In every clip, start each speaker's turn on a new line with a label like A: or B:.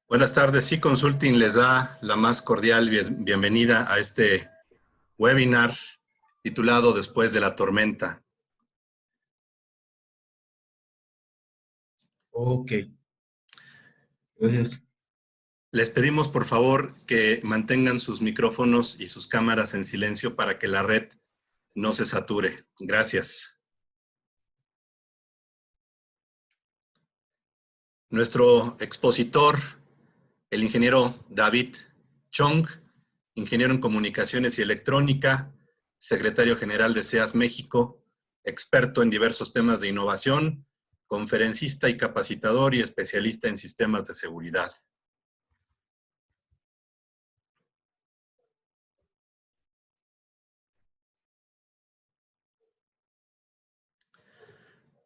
A: Buenas tardes, C-Consulting les da la más cordial bienvenida a este webinar titulado Después de la tormenta.
B: Ok. Gracias.
A: Les pedimos por favor que mantengan sus micrófonos y sus cámaras en silencio para que la red no se sature. Gracias. Nuestro expositor, el ingeniero David Chong, ingeniero en comunicaciones y electrónica, secretario general de SEAS México, experto en diversos temas de innovación, conferencista y capacitador y especialista en sistemas de seguridad.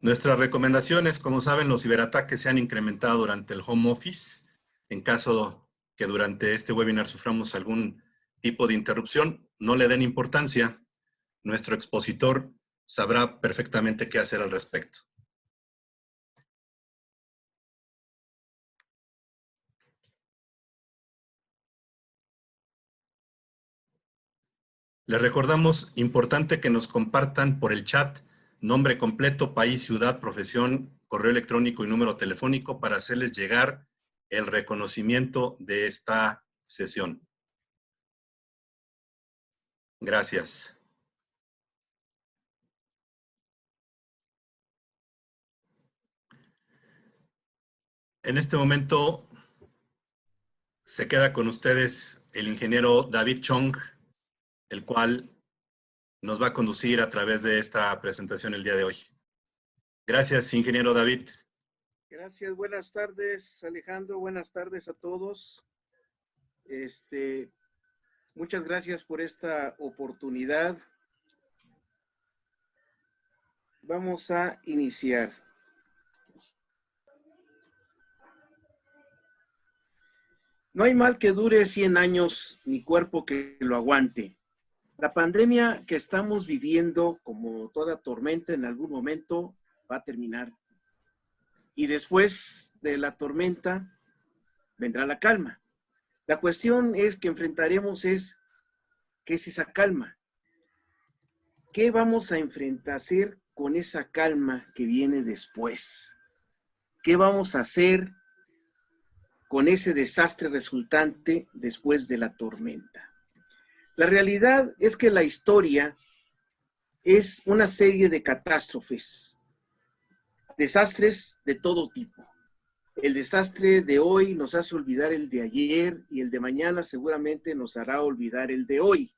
A: Nuestras recomendaciones, como saben, los ciberataques se han incrementado durante el home office. En caso que durante este webinar suframos algún tipo de interrupción, no le den importancia. Nuestro expositor sabrá perfectamente qué hacer al respecto. Les recordamos, importante que nos compartan por el chat nombre completo, país, ciudad, profesión, correo electrónico y número telefónico para hacerles llegar el reconocimiento de esta sesión. Gracias. En este momento se queda con ustedes el ingeniero David Chong, el cual nos va a conducir a través de esta presentación el día de hoy. Gracias, ingeniero David.
C: Gracias, buenas tardes, Alejandro, buenas tardes a todos. Muchas gracias por esta oportunidad. Vamos a iniciar. No hay mal que dure 100 años, ni cuerpo que lo aguante. La pandemia que estamos viviendo, como toda tormenta, en algún momento va a terminar. Y después de la tormenta vendrá la calma. La cuestión es que enfrentaremos ¿qué es esa calma? ¿Qué vamos a hacer con esa calma que viene después? ¿Qué vamos a hacer con ese desastre resultante después de la tormenta? La realidad es que la historia es una serie de catástrofes, desastres de todo tipo. El desastre de hoy nos hace olvidar el de ayer y el de mañana seguramente nos hará olvidar el de hoy.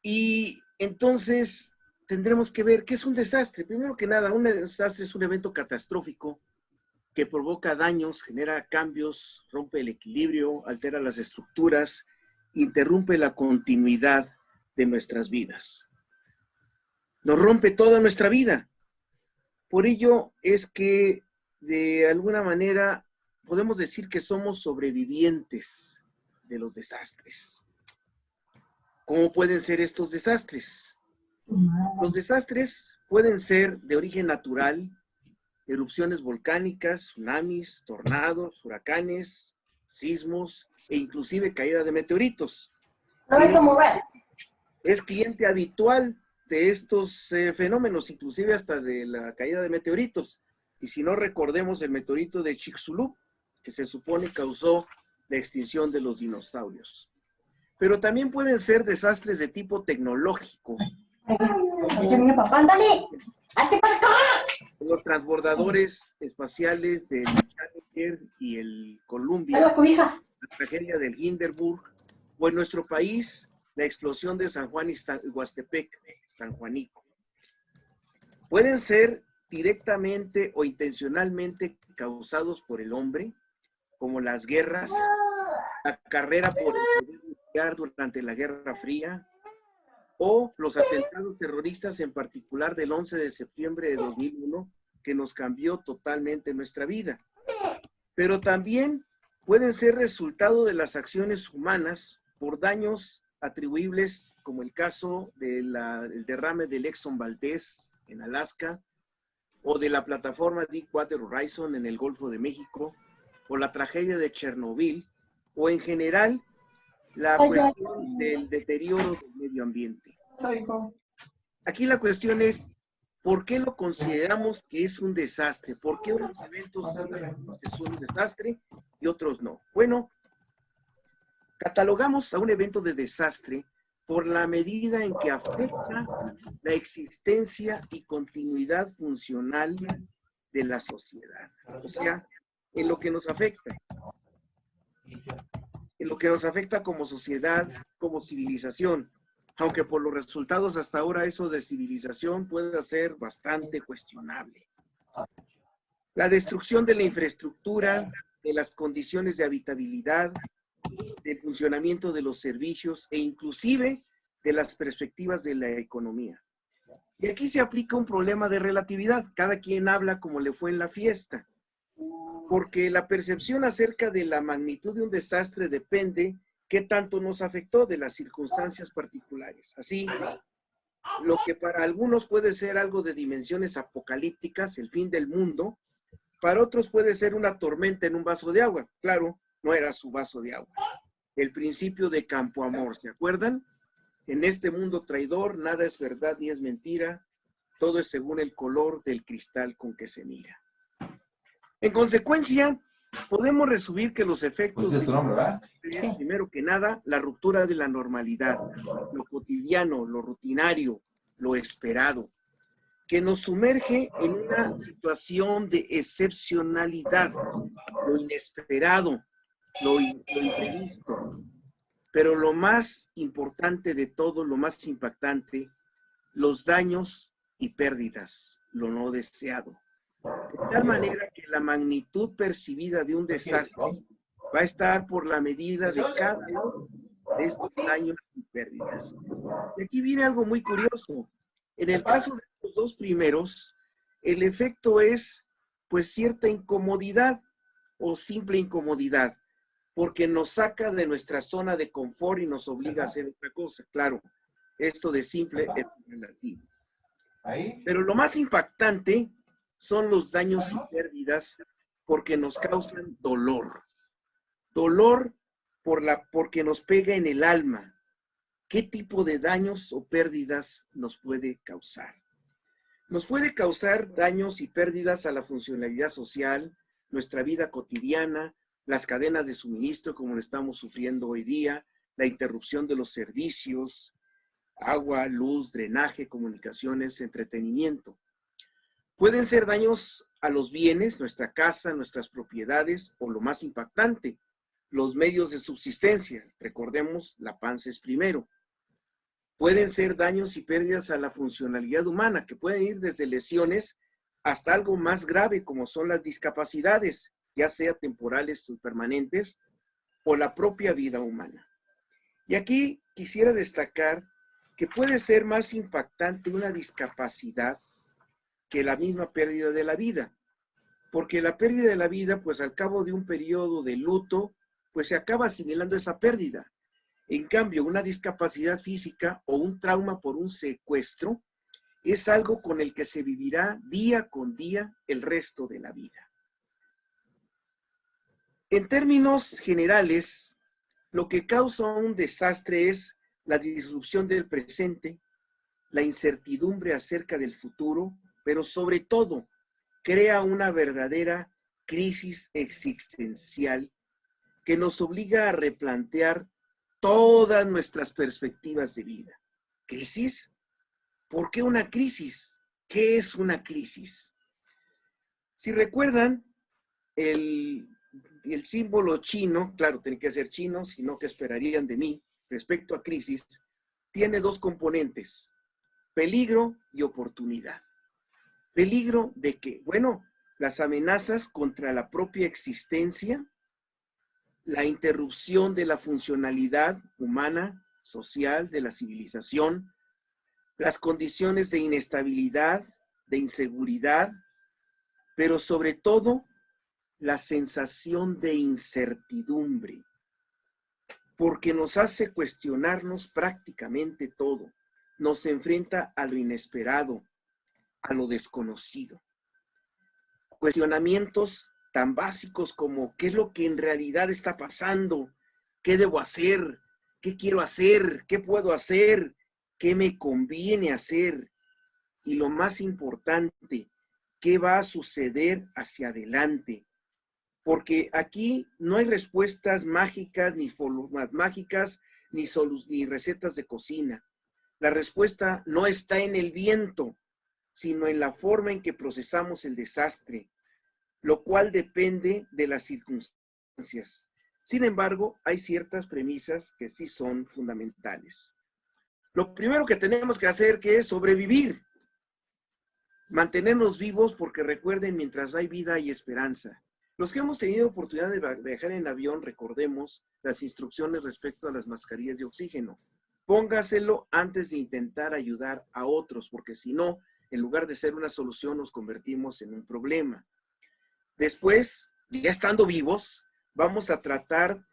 C: Y entonces tendremos que ver qué es un desastre. Primero que nada, un desastre es un evento catastrófico que provoca daños, genera cambios, rompe el equilibrio, altera las estructuras, interrumpe la continuidad de nuestras vidas. Nos rompe toda nuestra vida. Por ello es que de alguna manera podemos decir que somos sobrevivientes de los desastres. ¿Cómo pueden ser estos desastres? Los desastres pueden ser de origen natural, erupciones volcánicas, tsunamis, tornados, huracanes, sismos e inclusive caída de meteoritos. Es cliente habitual de estos fenómenos, inclusive hasta de la caída de meteoritos. Y si no, recordemos el meteorito de Chicxulub, que se supone causó la extinción de los dinosaurios. Pero también pueden ser desastres de tipo tecnológico. Los transbordadores espaciales del Challenger y el Columbia, la tragedia del Hindenburg, o en nuestro país, la explosión de San Juan y Huastepec, San Juanico. Pueden ser directamente o intencionalmente causados por el hombre, como las guerras, la carrera por el poder nuclear durante la Guerra Fría, o los atentados terroristas, en particular del 11 de septiembre de 2001, que nos cambió totalmente nuestra vida. Pero también pueden ser resultado de las acciones humanas por daños atribuibles, como el caso del derrame del Exxon Valdez en Alaska, o de la plataforma Deepwater Horizon en el Golfo de México, o la tragedia de Chernobyl, o en general la cuestión del deterioro del medio ambiente. Aquí la cuestión es, ¿por qué lo consideramos que es un desastre? ¿Por qué unos eventos que son un desastre y otros no? Bueno, catalogamos a un evento de desastre por la medida en que afecta la existencia y continuidad funcional de la sociedad. O sea, en lo que nos afecta. En lo que nos afecta como sociedad, como civilización. Aunque por los resultados hasta ahora eso de civilización puede ser bastante cuestionable. La destrucción de la infraestructura, de las condiciones de habitabilidad, del funcionamiento de los servicios e inclusive de las perspectivas de la economía. Y aquí se aplica un problema de relatividad. Cada quien habla como le fue en la fiesta. Porque la percepción acerca de la magnitud de un desastre depende qué tanto nos afectó de las circunstancias particulares. Así, lo que para algunos puede ser algo de dimensiones apocalípticas, el fin del mundo, para otros puede ser una tormenta en un vaso de agua. Claro, no era su vaso de agua. El principio de Campoamor, ¿se acuerdan? En este mundo traidor, nada es verdad ni es mentira, todo es según el color del cristal con que se mira. En consecuencia, podemos resumir que los efectos
B: ¿Pues es tu nombre, verdad?
C: es, primero que nada, la ruptura de la normalidad, lo cotidiano, lo rutinario, lo esperado, que nos sumerge en una situación de excepcionalidad, lo inesperado, lo imprevisto. Pero lo más importante de todo, lo más impactante, los daños y pérdidas, lo no deseado. De tal manera que la magnitud percibida de un desastre va a estar por la medida de cada uno de estos daños y pérdidas. Y aquí viene algo muy curioso. En el caso de los dos primeros, el efecto es pues cierta incomodidad o simple incomodidad, porque nos saca de nuestra zona de confort y nos obliga a hacer otra cosa. Claro, esto de simple es relativo. Pero lo más impactante son los daños y pérdidas porque nos causan dolor. Dolor porque nos pega en el alma. ¿Qué tipo de daños o pérdidas nos puede causar? Nos puede causar daños y pérdidas a la funcionalidad social, nuestra vida cotidiana, las cadenas de suministro como lo estamos sufriendo hoy día, la interrupción de los servicios, agua, luz, drenaje, comunicaciones, entretenimiento. Pueden ser daños a los bienes, nuestra casa, nuestras propiedades, o lo más impactante, los medios de subsistencia. Recordemos, la panza es primero. Pueden ser daños y pérdidas a la funcionalidad humana, que pueden ir desde lesiones hasta algo más grave, como son las discapacidades, ya sea temporales o permanentes, o la propia vida humana. Y aquí quisiera destacar que puede ser más impactante una discapacidad que la misma pérdida de la vida, porque la pérdida de la vida, pues al cabo de un periodo de luto, pues se acaba asimilando esa pérdida. En cambio, una discapacidad física o un trauma por un secuestro es algo con el que se vivirá día con día el resto de la vida. En términos generales, lo que causa un desastre es la disrupción del presente, la incertidumbre acerca del futuro, pero sobre todo crea una verdadera crisis existencial que nos obliga a replantear todas nuestras perspectivas de vida. ¿Crisis? ¿Por qué una crisis? ¿Qué es una crisis? Si recuerdan, el símbolo chino, claro, tiene que ser chino, sino que esperarían de mí, respecto a crisis, tiene dos componentes, peligro y oportunidad. ¿Peligro de qué? Bueno, las amenazas contra la propia existencia, la interrupción de la funcionalidad humana, social, de la civilización, las condiciones de inestabilidad, de inseguridad, pero sobre todo la sensación de incertidumbre, porque nos hace cuestionarnos prácticamente todo, nos enfrenta a lo inesperado, a lo desconocido. cuestionamientos tan básicos como ¿qué es lo que en realidad está pasando? ¿Qué debo hacer? ¿Qué quiero hacer? ¿Qué puedo hacer? ¿Qué me conviene hacer? Y lo más importante, ¿qué va a suceder hacia adelante? Porque aquí no hay respuestas mágicas, ni fórmulas mágicas, ni recetas de cocina. La respuesta no está en el viento, sino en la forma en que procesamos el desastre, lo cual depende de las circunstancias. Sin embargo, hay ciertas premisas que sí son fundamentales. Lo primero que tenemos que hacer que es sobrevivir, mantenernos vivos, porque recuerden, mientras hay vida hay esperanza. Los que hemos tenido oportunidad de viajar en avión, recordemos las instrucciones respecto a las mascarillas de oxígeno. Póngaselo antes de intentar ayudar a otros, porque si no, en lugar de ser una solución, nos convertimos en un problema. Después, ya estando vivos, vamos a tratar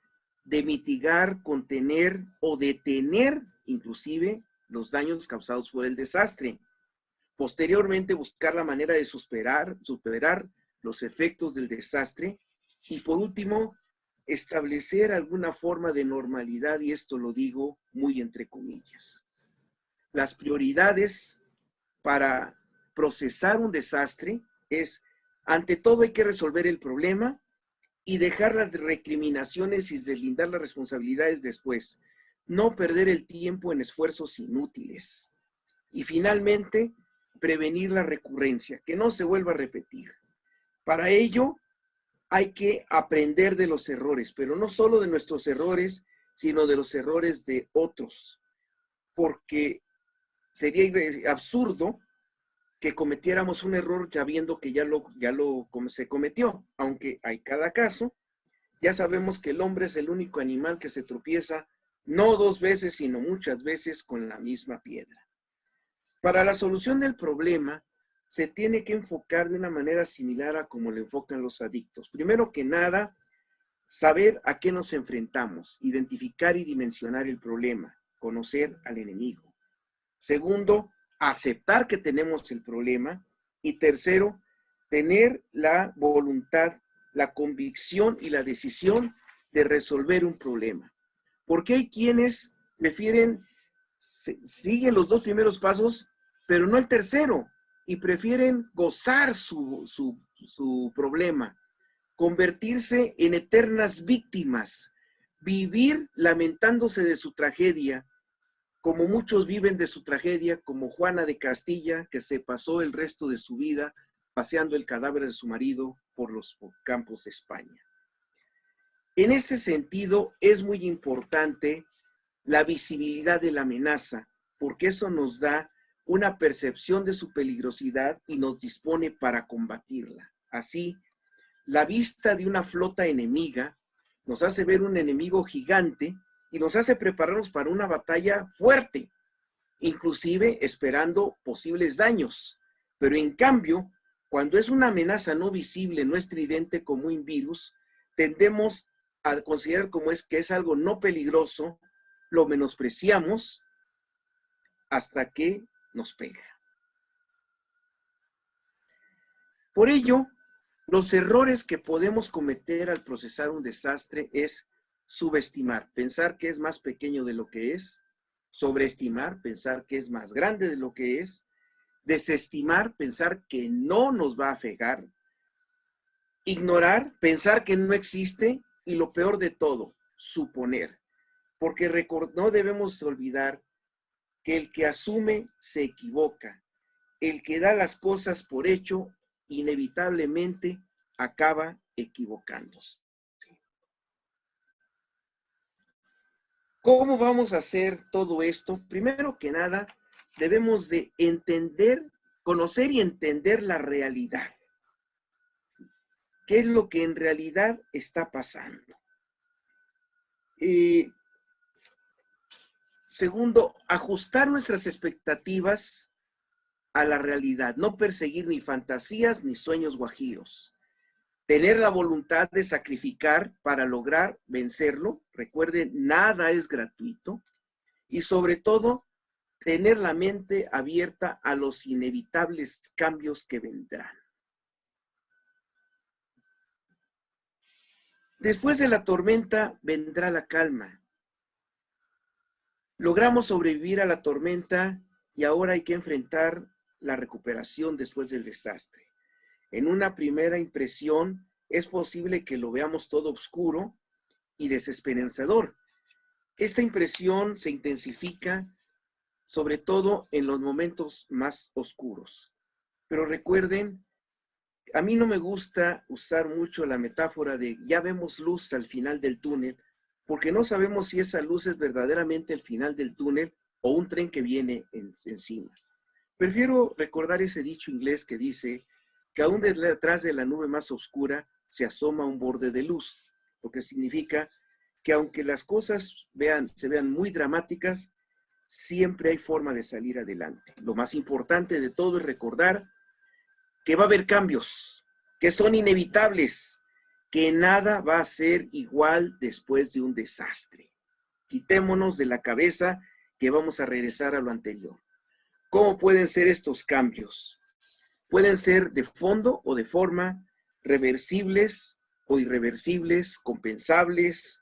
C: de mitigar, contener o detener inclusive los daños causados por el desastre. Posteriormente, buscar la manera de superar los efectos del desastre. Y por último, establecer alguna forma de normalidad, y esto lo digo muy entre comillas. Las prioridades para procesar un desastre es, ante todo, hay que resolver el problema y dejar las recriminaciones y deslindar las responsabilidades después. No perder el tiempo en esfuerzos inútiles. Y finalmente, prevenir la recurrencia, que no se vuelva a repetir. Para ello, hay que aprender de los errores, pero no solo de nuestros errores, sino de los errores de otros. Porque sería absurdo que cometiéramos un error ya viendo que se cometió, aunque hay cada caso. Ya sabemos que el hombre es el único animal que se tropieza no 2 veces, sino muchas veces con la misma piedra. Para la solución del problema, se tiene que enfocar de una manera similar a como lo enfocan los adictos. Primero que nada, saber a qué nos enfrentamos, identificar y dimensionar el problema, conocer al enemigo. Segundo, aceptar que tenemos el problema. Y tercero, tener la voluntad, la convicción y la decisión de resolver un problema. Porque hay quienes siguen los 2 primeros pasos, pero no el tercero, y prefieren gozar su problema, convertirse en eternas víctimas, vivir lamentándose de su tragedia, como muchos viven de su tragedia, como Juana de Castilla, que se pasó el resto de su vida paseando el cadáver de su marido por los campos de España. En este sentido, es muy importante la visibilidad de la amenaza, porque eso nos da una percepción de su peligrosidad y nos dispone para combatirla. Así, la vista de una flota enemiga nos hace ver un enemigo gigante y nos hace prepararnos para una batalla fuerte, inclusive esperando posibles daños. Pero en cambio, cuando es una amenaza no visible, no estridente como un virus, tendemos a considerar que es algo no peligroso, lo menospreciamos hasta que nos pega. Por ello, los errores que podemos cometer al procesar un desastre es subestimar, pensar que es más pequeño de lo que es, sobreestimar, pensar que es más grande de lo que es, desestimar, pensar que no nos va a afectar, ignorar, pensar que no existe y lo peor de todo, suponer. Porque no debemos olvidar que el que asume se equivoca. El que da las cosas por hecho, inevitablemente acaba equivocándose. ¿Cómo vamos a hacer todo esto? Primero que nada, debemos de conocer y entender la realidad. ¿Qué es lo que en realidad está pasando? Segundo, ajustar nuestras expectativas a la realidad, no perseguir ni fantasías ni sueños guajiros. Tener la voluntad de sacrificar para lograr vencerlo. Recuerden, nada es gratuito. Y sobre todo, tener la mente abierta a los inevitables cambios que vendrán. Después de la tormenta vendrá la calma. Logramos sobrevivir a la tormenta y ahora hay que enfrentar la recuperación después del desastre. En una primera impresión es posible que lo veamos todo oscuro y desesperanzador. Esta impresión se intensifica sobre todo en los momentos más oscuros. Pero recuerden, a mí no me gusta usar mucho la metáfora de ya vemos luz al final del túnel, porque no sabemos si esa luz es verdaderamente el final del túnel o un tren que viene encima. Prefiero recordar ese dicho inglés que dice que aún detrás de la nube más oscura se asoma un borde de luz, lo que significa que aunque las cosas se vean muy dramáticas, siempre hay forma de salir adelante. Lo más importante de todo es recordar que va a haber cambios, que son inevitables, que nada va a ser igual después de un desastre. Quitémonos de la cabeza que vamos a regresar a lo anterior. ¿Cómo pueden ser estos cambios? Pueden ser de fondo o de forma, reversibles o irreversibles, compensables,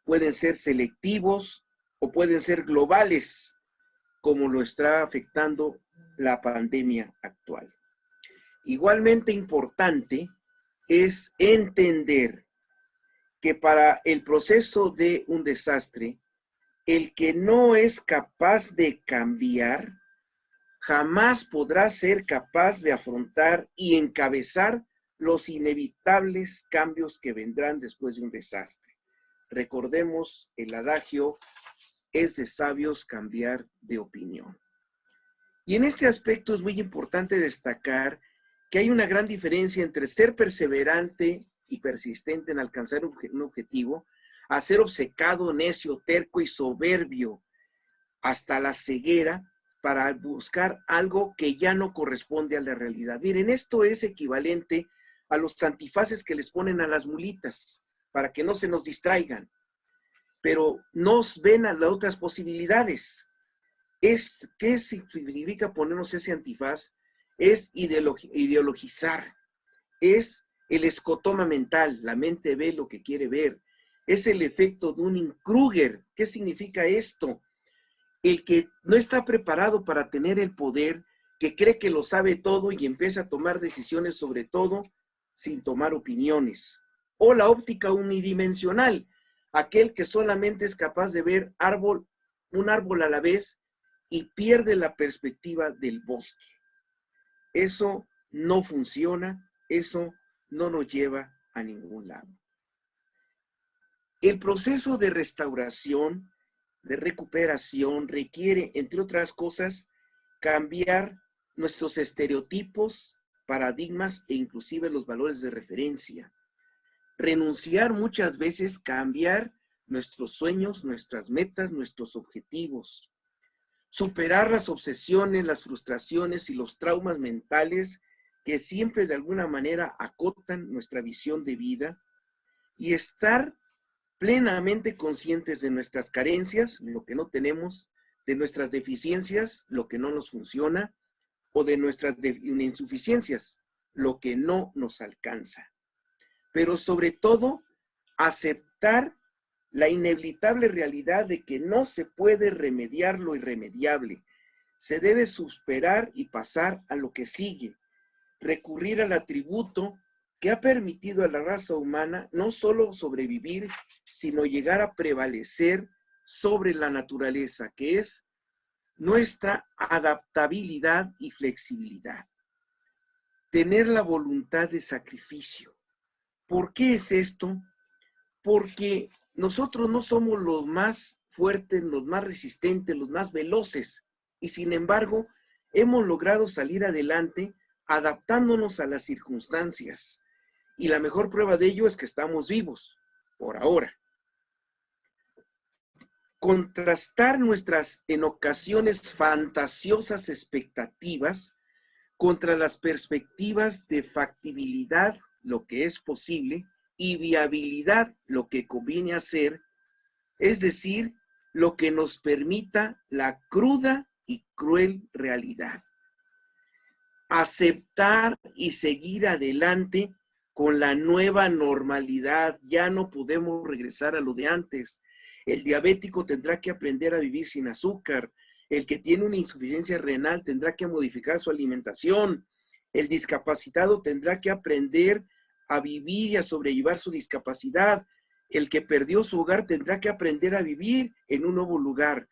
C: pueden ser selectivos o pueden ser globales, como lo está afectando la pandemia actual. Igualmente importante es entender que para el proceso de un desastre, el que no es capaz de cambiar, jamás podrá ser capaz de afrontar y encabezar los inevitables cambios que vendrán después de un desastre. Recordemos el adagio, es de sabios cambiar de opinión. Y en este aspecto es muy importante destacar que hay una gran diferencia entre ser perseverante y persistente en alcanzar un objetivo, a ser obcecado, necio, terco y soberbio hasta la ceguera para buscar algo que ya no corresponde a la realidad. Miren, esto es equivalente a los antifaces que les ponen a las mulitas para que no se nos distraigan, pero no ven a las otras posibilidades. ¿Qué significa ponernos ese antifaz? Es ideologizar, es el escotoma mental, la mente ve lo que quiere ver, es el efecto Dunning-Kruger. ¿Qué significa esto? El que no está preparado para tener el poder, que cree que lo sabe todo y empieza a tomar decisiones sobre todo sin tomar opiniones. O la óptica unidimensional, aquel que solamente es capaz de ver un árbol a la vez y pierde la perspectiva del bosque. Eso no funciona, eso no nos lleva a ningún lado. El proceso de restauración, de recuperación, requiere, entre otras cosas, cambiar nuestros estereotipos, paradigmas e inclusive los valores de referencia. Renunciar muchas veces, cambiar nuestros sueños, nuestras metas, nuestros objetivos. Superar las obsesiones, las frustraciones y los traumas mentales que siempre de alguna manera acotan nuestra visión de vida y estar plenamente conscientes de nuestras carencias, lo que no tenemos, de nuestras deficiencias, lo que no nos funciona, o de nuestras insuficiencias, lo que no nos alcanza. Pero sobre todo, aceptar la inevitable realidad de que no se puede remediar lo irremediable. Se debe superar y pasar a lo que sigue. Recurrir al atributo que ha permitido a la raza humana no solo sobrevivir, sino llegar a prevalecer sobre la naturaleza, que es nuestra adaptabilidad y flexibilidad. Tener la voluntad de sacrificio. ¿Por qué es esto? Porque nosotros no somos los más fuertes, los más resistentes, los más veloces, y sin embargo hemos logrado salir adelante adaptándonos a las circunstancias. Y la mejor prueba de ello es que estamos vivos, por ahora. Contrastar nuestras, en ocasiones, fantasiosas expectativas contra las perspectivas de factibilidad, lo que es posible, y viabilidad, lo que conviene hacer, es decir, lo que nos permita la cruda y cruel realidad. Aceptar y seguir adelante con la nueva normalidad. Ya no podemos regresar a lo de antes. El diabético tendrá que aprender a vivir sin azúcar. El que tiene una insuficiencia renal tendrá que modificar su alimentación. El discapacitado tendrá que aprender a vivir y a sobrellevar su discapacidad. El que perdió su hogar tendrá que aprender a vivir en un nuevo lugar.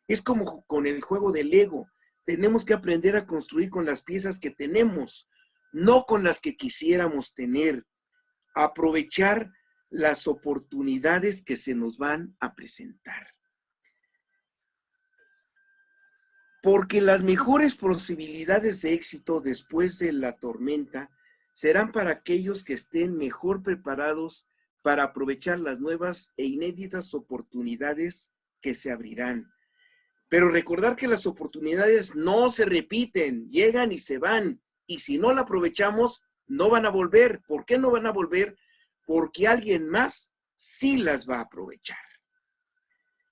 C: Es como con el juego del Lego. Tenemos que aprender a construir con las piezas que tenemos, no con las que quisiéramos tener. Aprovechar las oportunidades que se nos van a presentar. Porque las mejores posibilidades de éxito después de la tormenta serán para aquellos que estén mejor preparados para aprovechar las nuevas e inéditas oportunidades que se abrirán. Pero recordar que las oportunidades no se repiten, llegan y se van. Y si no la aprovechamos, no van a volver. ¿Por qué no van a volver? Porque alguien más sí las va a aprovechar.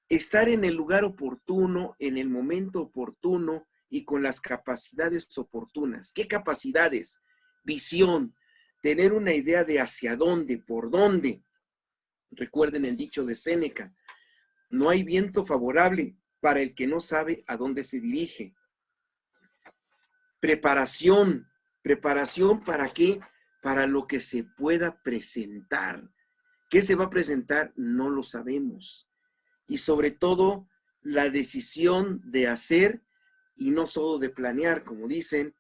C: Estar en el lugar oportuno, en el momento oportuno y con las capacidades oportunas. ¿Qué capacidades? Visión, tener una idea de hacia dónde, por dónde. Recuerden el dicho de Séneca, no hay viento favorable para el que no sabe a dónde se dirige. Preparación, ¿preparación para qué? Para lo que se pueda presentar. ¿Qué se va a presentar? No lo sabemos. Y sobre todo, la decisión de hacer y no solo de planear, como dicen,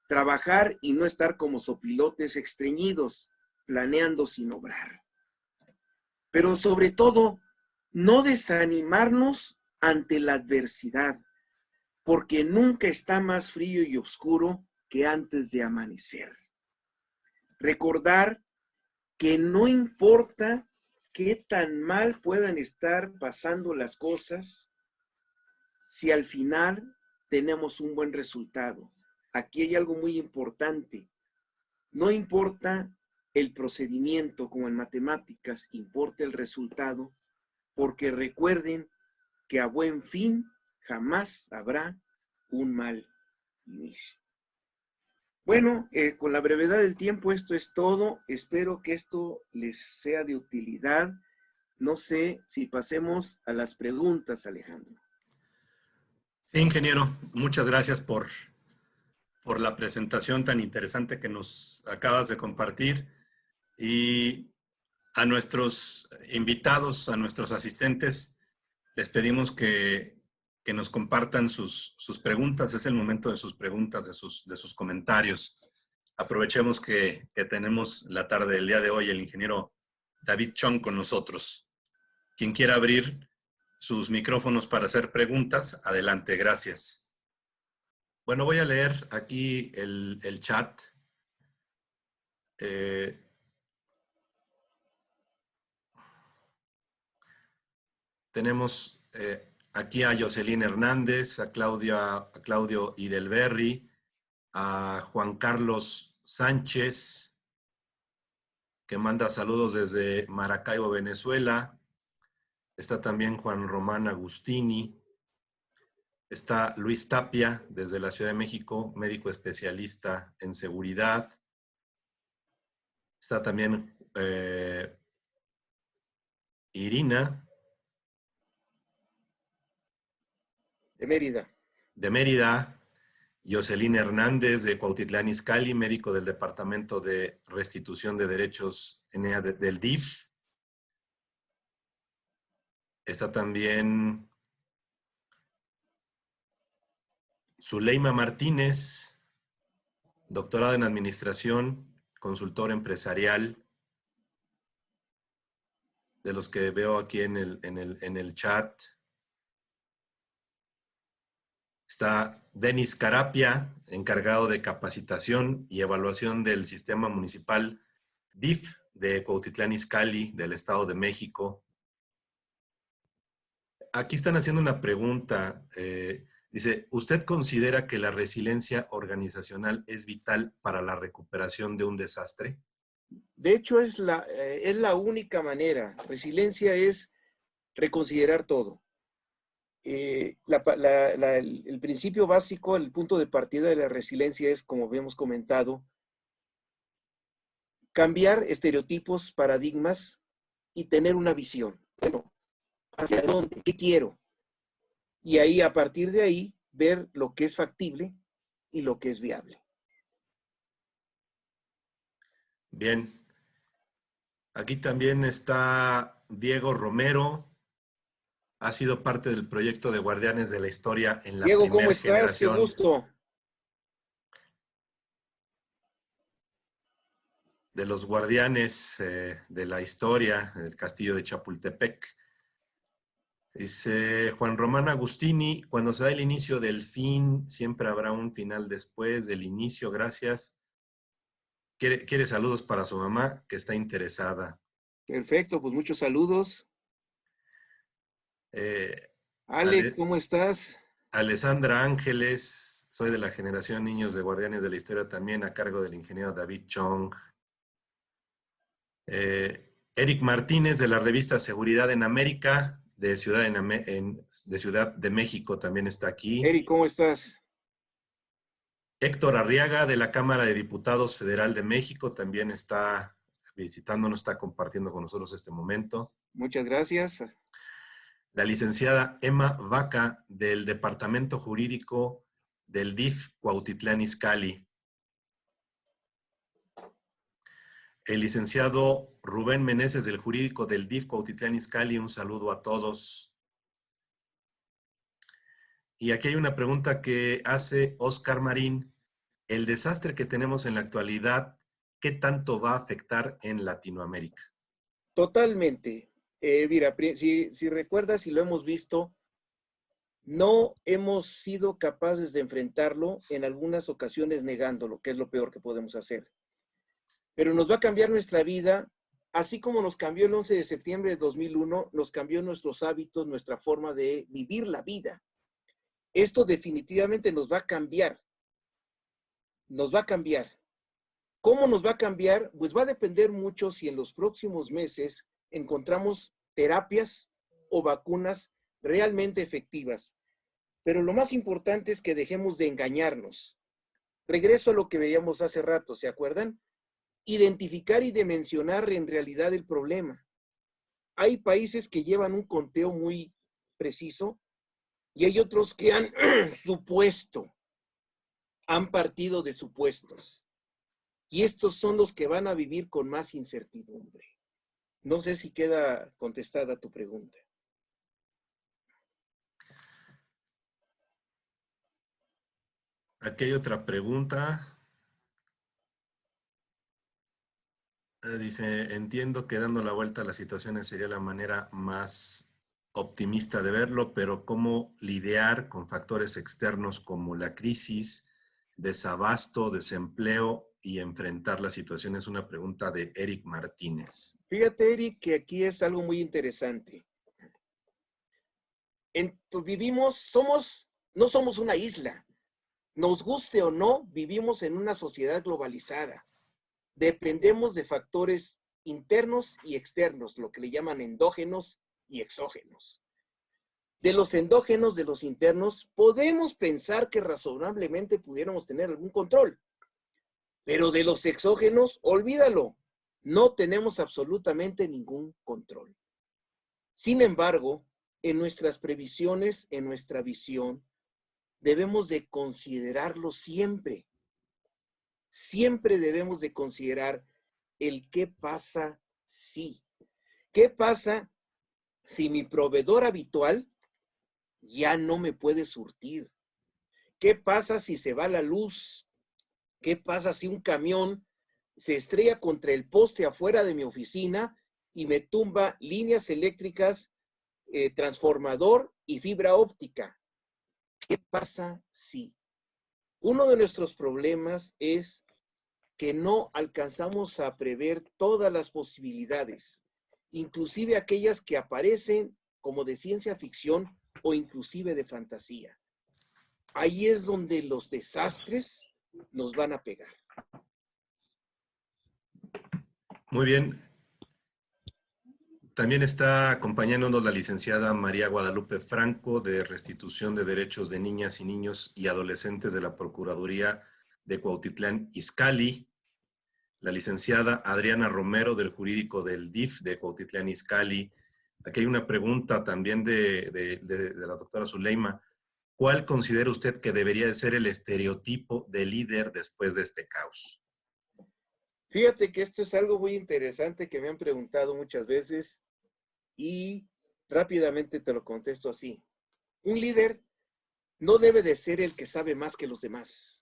C: trabajar y no estar como sopilotes estreñidos, planeando sin obrar. Pero sobre todo, no desanimarnos ante la adversidad, porque nunca está más frío y oscuro que antes de amanecer. Recordar que no importa qué tan mal puedan estar pasando las cosas, si al final tenemos un buen resultado. Aquí hay algo muy importante. No importa el procedimiento como en matemáticas, importa el resultado, porque recuerden que a buen fin jamás habrá un mal inicio. Bueno, con la brevedad del tiempo esto es todo. Espero que esto les sea de utilidad. No sé si pasemos a las preguntas, Alejandro.
A: Sí, ingeniero, muchas gracias por la presentación tan interesante que nos acabas de compartir. Y a nuestros invitados, a nuestros asistentes, les pedimos que nos compartan sus preguntas. Es el momento de sus preguntas, de sus comentarios. Aprovechemos que tenemos la tarde del día de hoy el ingeniero David Chong con nosotros. Quien quiera abrir sus micrófonos para hacer preguntas, adelante, gracias. Bueno, voy a leer aquí el chat. Tenemos aquí a Jocelyn Hernández, a Claudio Idelberry, a Juan Carlos Sánchez, que manda saludos desde Maracaibo, Venezuela. Está también Juan Román Agustini. Está Luis Tapia, desde la Ciudad de México, médico especialista en seguridad. Está también Irina.
C: De Mérida.
A: De Mérida. Jocelyn Hernández, de Cuautitlán Izcalli, médico del Departamento de Restitución de Derechos del DIF. Está también Zuleima Martínez, doctorado en Administración, consultor empresarial, de los que veo aquí en el chat. Está Denis Carapia, encargado de capacitación y evaluación del sistema municipal DIF de Cuautitlán Izcalli, del Estado de México. Aquí están haciendo una pregunta. Dice, ¿usted considera que la resiliencia organizacional es vital para la recuperación de un desastre?
C: De hecho, es la única manera. Resiliencia es reconsiderar todo. El principio básico, el punto de partida de la resiliencia es, como habíamos comentado, cambiar estereotipos, paradigmas y tener una visión. Bueno, ¿hacia dónde? ¿Qué quiero? Y ahí, a partir de ahí, ver lo que es factible y lo que es viable.
A: Bien. Aquí también está Diego Romero. Ha sido parte del proyecto de Guardianes de la Historia en la
C: Diego, ¿cómo
A: primera
C: estás? Qué
A: generación
C: gusto.
A: de los Guardianes de la Historia del Castillo de Chapultepec. Dice Juan Román Agustini, cuando se da el inicio del fin, siempre habrá un final después del inicio, gracias. Quiere saludos para su mamá, que está interesada.
C: Perfecto, pues muchos saludos.
A: Eh,
C: Alex,
A: Ale-
C: ¿cómo estás?
A: Alessandra Ángeles, soy de la generación Niños de Guardianes de la Historia también, a cargo del ingeniero David Chong. Eric Martínez, de la revista Seguridad en América, de Ciudad de México, también está aquí.
C: Eric, ¿cómo estás?
A: Héctor Arriaga, de la Cámara de Diputados Federal de México, también está visitándonos, está compartiendo con nosotros este momento.
C: Muchas gracias.
A: La licenciada Emma Vaca, del Departamento Jurídico del DIF Cuautitlán Izcalli. El licenciado Rubén Meneses, del Jurídico del DIF Cuautitlán Izcalli, un saludo a todos. Y aquí hay una pregunta que hace Oscar Marín. El desastre que tenemos en la actualidad, ¿qué tanto va a afectar en Latinoamérica?
C: Totalmente. Mira, si recuerdas y lo hemos visto, no hemos sido capaces de enfrentarlo, en algunas ocasiones negándolo, que es lo peor que podemos hacer. Pero nos va a cambiar nuestra vida, así como nos cambió el 11 de septiembre de 2001, nos cambió nuestros hábitos, nuestra forma de vivir la vida. Esto definitivamente nos va a cambiar. Nos va a cambiar. ¿Cómo nos va a cambiar? Pues va a depender mucho si en los próximos meses encontramos terapias o vacunas realmente efectivas. Pero lo más importante es que dejemos de engañarnos. Regreso a lo que veíamos hace rato, ¿se acuerdan? Identificar y dimensionar en realidad el problema. Hay países que llevan un conteo muy preciso y hay otros que han supuesto, han partido de supuestos. Y estos son los que van a vivir con más incertidumbre. No sé si queda contestada tu pregunta.
A: Aquí hay otra pregunta. Dice, entiendo que dando la vuelta a las situaciones sería la manera más optimista de verlo, pero ¿cómo lidiar con factores externos como la crisis, desabasto, desempleo y enfrentar la situación? Es una pregunta de Eric Martínez.
C: Fíjate, Eric, que aquí es algo muy interesante. No somos una isla. Nos guste o no, vivimos en una sociedad globalizada. Dependemos de factores internos y externos, lo que le llaman endógenos y exógenos. De los endógenos, de los internos, podemos pensar que razonablemente pudiéramos tener algún control. Pero de los exógenos, olvídalo. No tenemos absolutamente ningún control. Sin embargo, en nuestras previsiones, en nuestra visión, debemos de considerarlo siempre. Siempre debemos de considerar el qué pasa si. ¿Qué pasa si mi proveedor habitual ya no me puede surtir? ¿Qué pasa si se va la luz? ¿Qué pasa si un camión se estrella contra el poste afuera de mi oficina y me tumba líneas eléctricas, transformador y fibra óptica? ¿Qué pasa si? Uno de nuestros problemas es que no alcanzamos a prever todas las posibilidades, inclusive aquellas que aparecen como de ciencia ficción o inclusive de fantasía. Ahí es donde los desastres nos van a pegar.
A: Muy bien. También está acompañándonos la licenciada María Guadalupe Franco, de Restitución de Derechos de Niñas y Niños y Adolescentes de la Procuraduría de Cuautitlán Izcalli. la licenciada Adriana Romero del jurídico del DIF de Cuautitlán Izcalli. Aquí hay una pregunta también de la doctora Zuleima. ¿Cuál considera usted que debería de ser el estereotipo de líder después de este caos?
C: Fíjate que esto es algo muy interesante que me han preguntado muchas veces y rápidamente te lo contesto así. Un líder no debe de ser el que sabe más que los demás.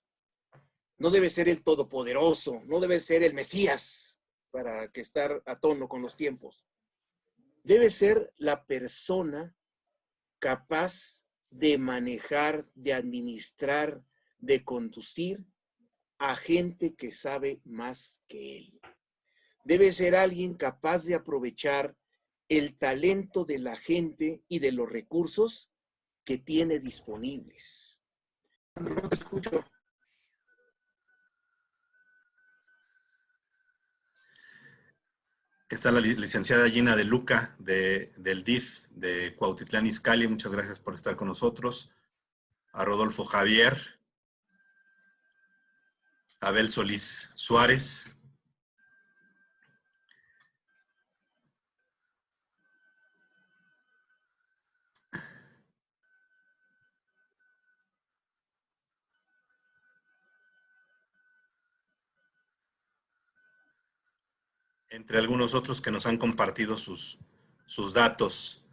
C: No debe ser el todopoderoso, no debe ser el Mesías para que estar a tono con los tiempos. Debe ser la persona capaz de manejar, de administrar, de conducir a gente que sabe más que él. Debe ser alguien capaz de aprovechar el talento de la gente y de los recursos que tiene disponibles. No te escucho.
A: Está la licenciada Gina De Luca del DIF de Cuautitlán Izcalli. Muchas gracias por estar con nosotros. A Rodolfo Javier. Abel Solís Suárez. Entre algunos otros que nos han compartido sus datos.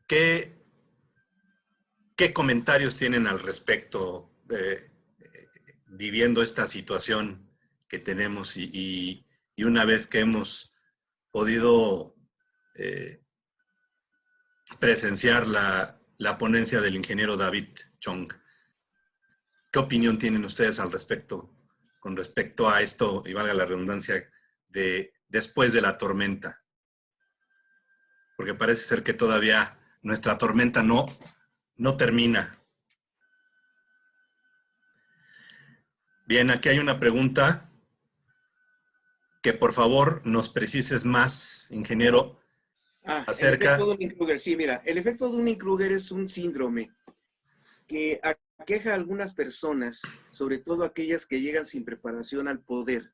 A: ¿Qué comentarios tienen al respecto viviendo esta situación que tenemos y una vez que hemos podido presenciar la ponencia del ingeniero David Chong? ¿Qué opinión tienen ustedes al respecto, con respecto a esto, y valga la redundancia, de después de la tormenta? Porque parece ser que todavía nuestra tormenta no termina. Bien, aquí hay una pregunta que por favor nos precises más, ingeniero, acerca...
C: El efecto Dunning-Kruger, sí, mira, el efecto Dunning-Kruger es un síndrome que aqueja a algunas personas, sobre todo aquellas que llegan sin preparación al poder,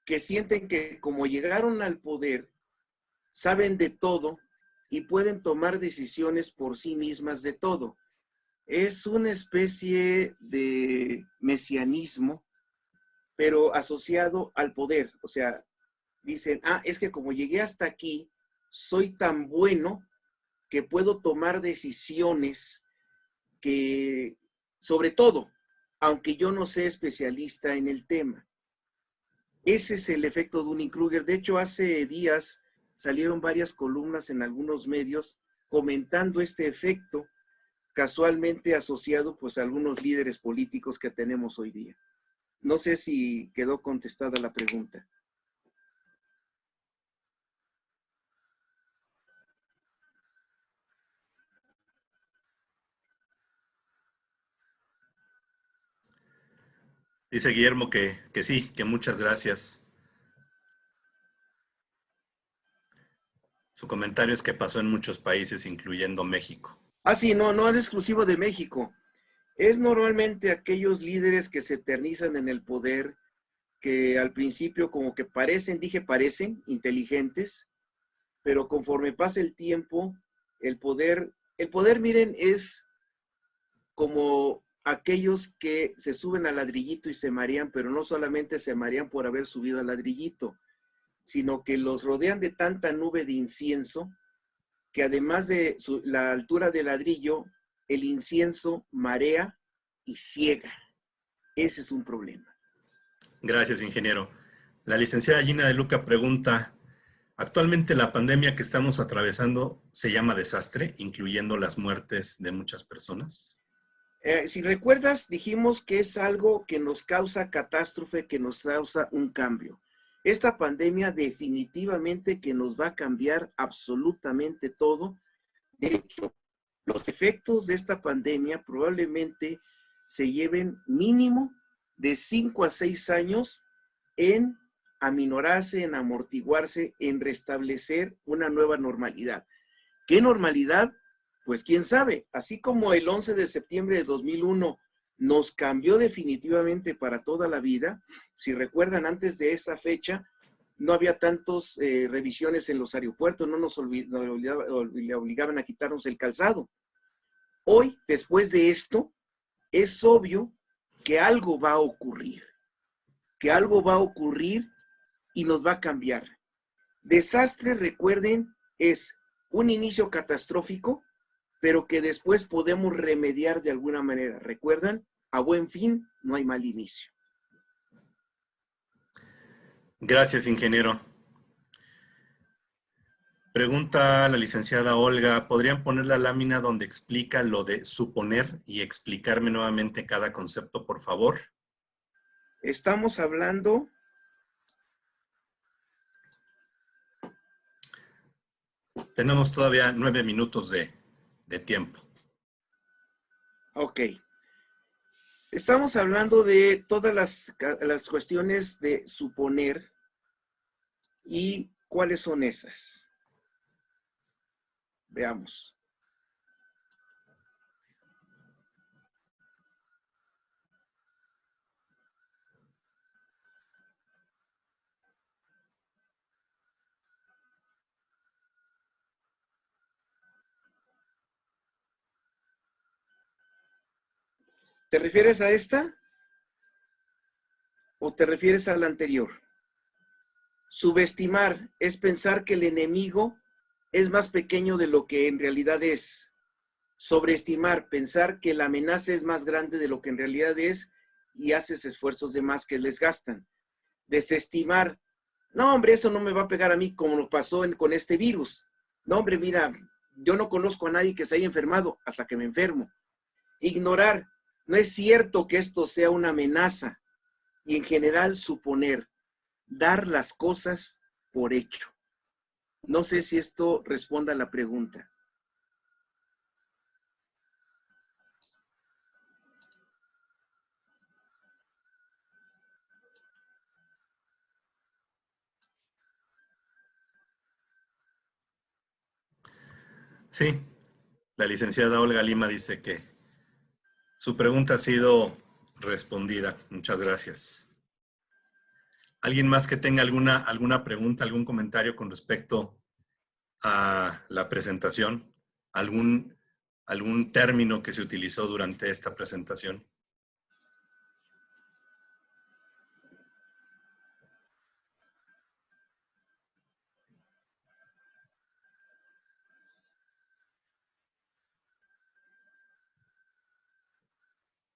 C: que sienten que como llegaron al poder, saben de todo y pueden tomar decisiones por sí mismas de todo. Es una especie de mesianismo, pero asociado al poder. O sea, dicen, es que como llegué hasta aquí, soy tan bueno que puedo tomar decisiones que, sobre todo, aunque yo no sea especialista en el tema. Ese es el efecto Dunning-Kruger. De hecho, hace días salieron varias columnas en algunos medios comentando este efecto, casualmente asociado pues a algunos líderes políticos que tenemos hoy día. No sé si quedó contestada la pregunta.
A: Dice Guillermo que sí, que muchas gracias. Su comentario es que pasó en muchos países, incluyendo México.
C: Sí, no es exclusivo de México. Es normalmente aquellos líderes que se eternizan en el poder, que al principio como que parecen inteligentes, pero conforme pasa el tiempo, el poder, miren, es como aquellos que se suben al ladrillito y se marean, pero no solamente se marean por haber subido al ladrillito, sino que los rodean de tanta nube de incienso que además de la altura del ladrillo, el incienso marea y ciega. Ese es un problema.
A: Gracias, ingeniero. La licenciada Gina De Luca pregunta, ¿actualmente la pandemia que estamos atravesando se llama desastre, incluyendo las muertes de muchas personas?
C: Si recuerdas, dijimos que es algo que nos causa catástrofe, que nos causa un cambio. Esta pandemia definitivamente que nos va a cambiar absolutamente todo. De hecho, los efectos de esta pandemia probablemente se lleven mínimo de 5 a 6 años en aminorarse, en amortiguarse, en restablecer una nueva normalidad. ¿Qué normalidad? Pues quién sabe. Así como el 11 de septiembre de 2001 nos cambió definitivamente para toda la vida. Si recuerdan, antes de esa fecha, no había tantas revisiones en los aeropuertos, no nos le obligaban a quitarnos el calzado. Hoy, después de esto, es obvio que algo va a ocurrir, y nos va a cambiar. Desastre, recuerden, es un inicio catastrófico, pero que después podemos remediar de alguna manera. ¿Recuerdan? A buen fin no hay mal inicio.
A: Gracias, ingeniero. Pregunta la licenciada Olga, ¿podrían poner la lámina donde explica lo de suponer y explicarme nuevamente cada concepto, por favor?
C: Estamos hablando...
A: Tenemos todavía 9 minutos de tiempo.
C: Ok. Estamos hablando de todas las cuestiones de suponer y cuáles son esas. Veamos. ¿Te refieres a esta? ¿O te refieres a la anterior? Subestimar es pensar que el enemigo es más pequeño de lo que en realidad es. Sobreestimar, pensar que la amenaza es más grande de lo que en realidad es y haces esfuerzos de más que les gastan. Desestimar, no hombre, eso no me va a pegar a mí como nos pasó con este virus. No hombre, mira, yo no conozco a nadie que se haya enfermado hasta que me enfermo. Ignorar, no es cierto que esto sea una amenaza. Y en general suponer, dar las cosas por hecho. No sé si esto responda a la pregunta.
A: Sí, la licenciada Olga Lima dice que su pregunta ha sido respondida. Muchas gracias. ¿Alguien más que tenga alguna pregunta, algún comentario con respecto a la presentación? ¿Algún término que se utilizó durante esta presentación?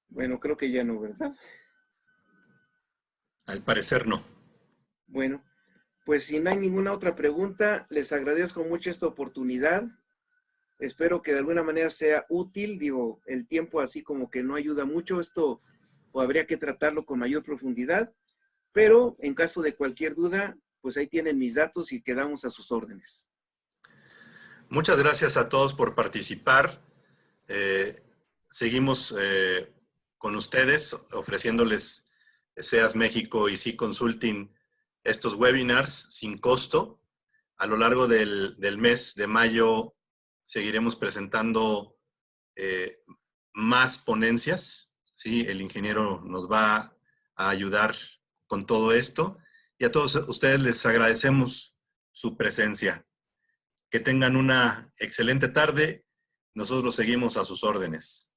C: Bueno, creo que ya no, ¿verdad?
A: Al parecer no.
C: Bueno, pues si no hay ninguna otra pregunta, les agradezco mucho esta oportunidad. Espero que de alguna manera sea útil. Digo, el tiempo así como que no ayuda mucho. Esto habría que tratarlo con mayor profundidad. Pero en caso de cualquier duda, pues ahí tienen mis datos y quedamos a sus órdenes.
A: Muchas gracias a todos por participar. Seguimos con ustedes ofreciéndoles SEAS México y SEA Consulting estos webinars sin costo. A lo largo del mes de mayo seguiremos presentando más ponencias, ¿sí? El ingeniero nos va a ayudar con todo esto y a todos ustedes les agradecemos su presencia. Que tengan una excelente tarde. Nosotros seguimos a sus órdenes.